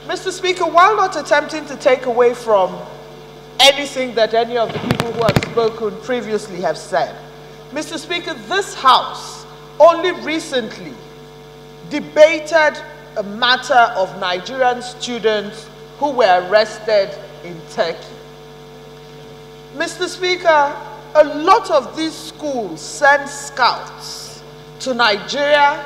Mr. Speaker, while not attempting to take away from anything that any of the people who have spoken previously have said, Mr. Speaker, this House only recently debated a matter of Nigerian students who were arrested in Turkey. Mr. Speaker, a lot of these schools send scouts to Nigeria.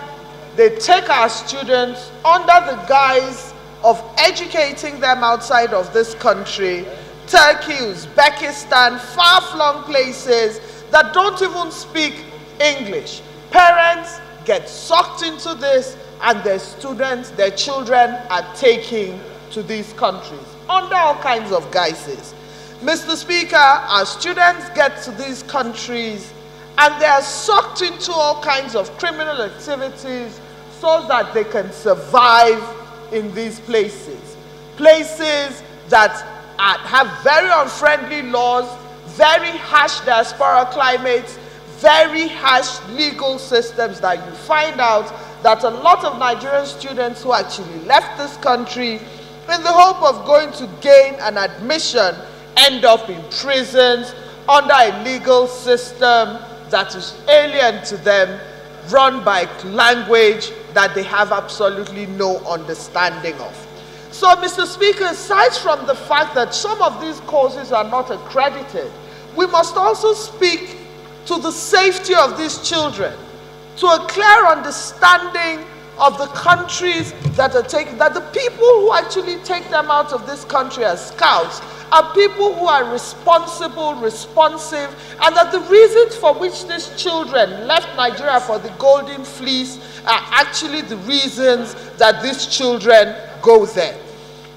They take our students under the guise of educating them outside of this country, Turkey, Uzbekistan, far-flung places that don't even speak English. Parents get sucked into this, and their students, their children are taken to these countries under all kinds of guises. Mr. Speaker, our students get to these countries and they are sucked into all kinds of criminal activities so that they can survive in these places. Places that have very unfriendly laws, very harsh diaspora climates, very harsh legal systems that you find out that a lot of Nigerian students who actually left this country in the hope of going to gain an admission end up in prisons under a legal system that is alien to them, run by language that they have absolutely no understanding of. So, Mr. Speaker, aside from the fact that some of these courses are not accredited, we must also speak to the safety of these children, to a clear understanding of the countries that are taking, that the people who actually take them out of this country as scouts are people who are responsible, responsive, and that the reasons for which these children left Nigeria for the Golden Fleece are actually the reasons that these children go there.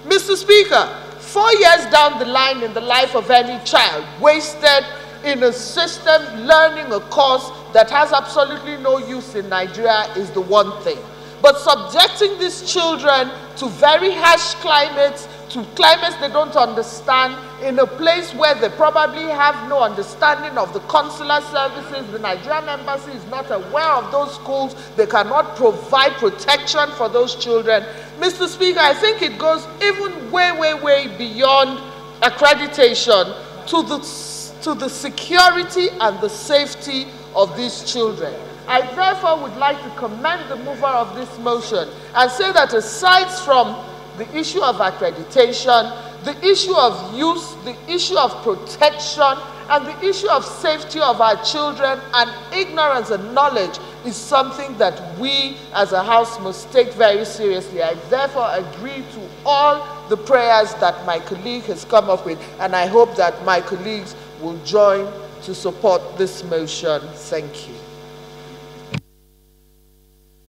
Mr. Speaker, 4 years down the line in the life of any child wasted in a system learning a course that has absolutely no use in Nigeria is the one thing. But subjecting these children to very harsh climates, to climates they don't understand, in a place where they probably have no understanding of the consular services, the Nigerian embassy is not aware of those schools, they cannot provide protection for those children. Mr. Speaker, I think it goes even way beyond accreditation to the security and the safety of these children. I therefore would like to commend the mover of this motion and say that aside from the issue of accreditation, the issue of use, the issue of protection, and the issue of safety of our children, and ignorance and knowledge is something that we as a House must take very seriously. I therefore agree to all the prayers that my colleague has come up with, and I hope that my colleagues will join to support this motion. Thank you.